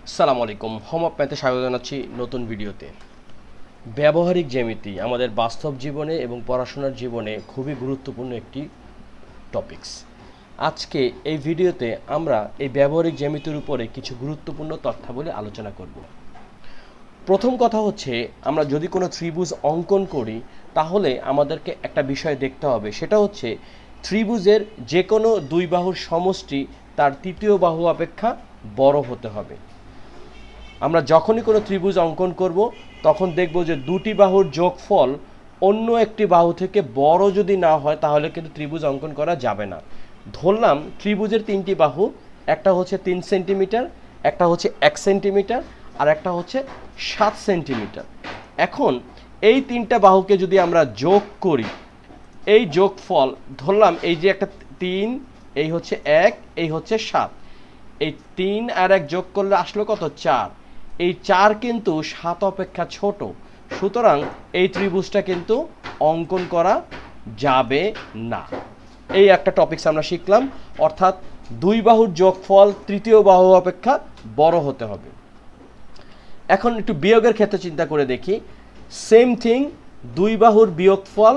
আসসালামু আলাইকুম, হোম ম্যাথে স্বাগত জানাচ্ছি নতুন ভিডিওতে। ব্যবহারিক জ্যামিতি আমাদের বাস্তব জীবনে এবং পড়াশোনার জীবনে খুবই গুরুত্বপূর্ণ একটি টপিকস। আজকে এই ভিডিওতে আমরা এই ব্যবহারিক জ্যামিতির উপরে কিছু গুরুত্বপূর্ণ তথ্যাবলী আলোচনা করব। প্রথম কথা হচ্ছে, আমরা যদি কোনো ত্রিভুজ অঙ্কন করি তাহলে আমাদেরকে একটা বিষয় দেখতে হবে, সেটা হচ্ছে ত্রিভুজের যে কোনো দুই বাহুর সমষ্টি তার তৃতীয় বাহু অপেক্ষা বড় হতে হবে। আমরা যখনই কোনো ত্রিভুজ অঙ্কন করব তখন দেখব যে দুটি বাহুর যোগফল অন্য একটি বাহু থেকে বড় যদি না হয় তাহলে কিন্তু ত্রিভুজ অঙ্কন করা যাবে না। ধরলাম ত্রিভুজের তিনটি বাহু, একটা হচ্ছে 3 সেন্টিমিটার, একটা হচ্ছে 1 সেন্টিমিটার, আর একটা হচ্ছে 7 সেন্টিমিটার। এখন এই তিনটা বাহুকে যদি আমরা যোগ করি, এই যোগফল ধরলাম এই যে একটা 3, এই হচ্ছে 1, এই হচ্ছে 7, এই 3 আর 1 যোগ করলে আসলো কত? 4। এই 4 কিন্তু 7 অপেক্ষা ছোট, সুতরাং এই ত্রিভুজটা কিন্তু অঙ্কন করা যাবে না। এই একটা টপিকস আমরা শিখলাম, অর্থাৎ দুই বাহুর যোগফল তৃতীয় বাহু অপেক্ষা বড় হতে হবে। এখন একটু বিয়োগের ক্ষেত্রে চিন্তা করে দেখি, সেম থিং, দুই বাহুর বিয়োগফল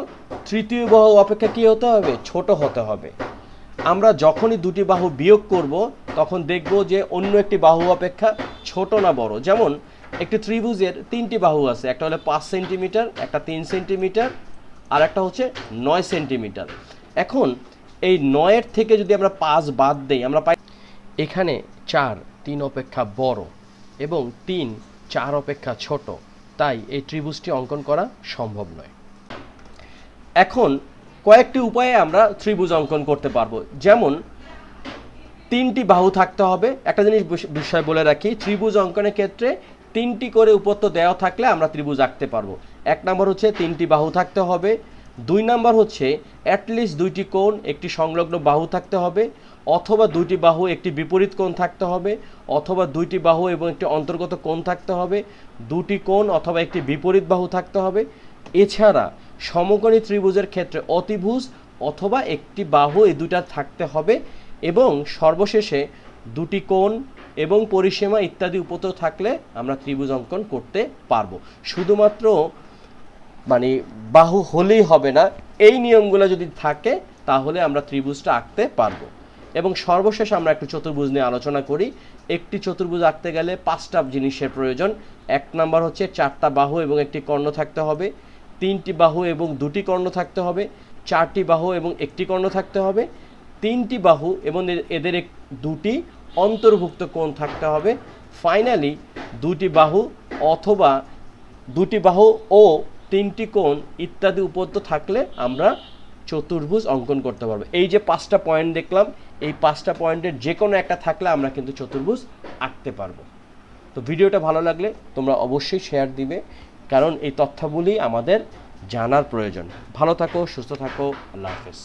তৃতীয় বাহু অপেক্ষা কী হতে হবে? ছোট হতে হবে। আমরা যখনই দুটি বাহু বিয়োগ করব তখন দেখব যে অন্য একটি বাহু অপেক্ষা ছোট না বড়। যেমন একটি ত্রিভুজের তিনটি বাহু আছে, একটা হলো 5 সেন্টিমিটার, একটা 3 সেন্টিমিটার, আর একটা হচ্ছে 9 সেন্টিমিটার। এখন এই 9-এর থেকে যদি আমরা 5 বাদ দেই, আমরা পাই এখানে 4 3 অপেক্ষা বড় এবং 3 4 অপেক্ষা ছোট, তাই এই ত্রিভুজটি অঙ্কন করা সম্ভব নয়। এখন কয়েকটি উপায়ে আমরা ত্রিভুজ অঙ্কন করতে পারবো। যেমন তিনটি বাহু থাকতে হবে। একটা জিনিস বিষয় বলে রাখি, ত্রিভুজ অঙ্কনের ক্ষেত্রে 3টি করে উপত্য দেওয়া থাকলে আমরা ত্রিভুজ আঁকতে পারবো। 1 নম্বর হচ্ছে 3টি বাহু থাকতে হবে। 2 নম্বর হচ্ছে অ্যাটলিস্ট 2টি কোণ, একটি সংলগ্ন বাহু থাকতে হবে, অথবা 2টি বাহু একটি বিপরীত কোণ থাকতে হবে, অথবা 2টি বাহু এবং একটি অন্তর্গত কোণ থাকতে হবে, 2টি কোণ অথবা একটি বিপরীত বাহু থাকতে হবে। এছাড়া সমকোণী ত্রিভুজের ক্ষেত্রে অতিভুজ অথবা একটি বাহু, এই দুটা থাকতে হবে, এবং সর্বশেষে 2টি কোণ এবং পরিসীমা ইত্যাদি উপত্য থাকলে আমরা ত্রিভুজ অঙ্কন করতে পারবো। শুধুমাত্র বাহু হলেই হবে না, এই নিয়মগুলো যদি থাকে তাহলে আমরা ত্রিভুজটা আঁকতে পারবো। এবং সর্বশেষ আমরা একটু চতুর্ভুজ নিয়ে আলোচনা করি। একটি চতুর্ভুজ আঁকতে গেলে 5টা জিনিসের প্রয়োজন। 1 নম্বর হচ্ছে 4টা বাহু এবং একটি কর্ণ থাকতে হবে, 3টি বাহু এবং 2টি কর্ণ থাকতে হবে, 4টি বাহু এবং একটি কর্ণ থাকতে হবে, 3টি বাহু এবং এদের 2টি অন্তর্ভুক্ত কোণ থাকতে হবে। ফাইনালি 2টি বাহু অথবা 2টি বাহু ও 3টি কোণ ইত্যাদি উপত্য থাকলে আমরা চতুর্ভুজ অঙ্কন করতে পারবো। এই যে 5টা পয়েন্ট দেখলাম, এই 5টা পয়েন্টের যে কোনো একটা থাকলে আমরা কিন্তু চতুর্ভুজ আঁকতে পারবো। তো ভিডিওটা ভালো লাগলে তোমরা অবশ্যই শেয়ার দিবে, কারণ এই তথ্যাবলী আমাদের জানার প্রয়োজন। ভালো থাকো, সুস্থ থাকো, আল্লাহ হাফেজ।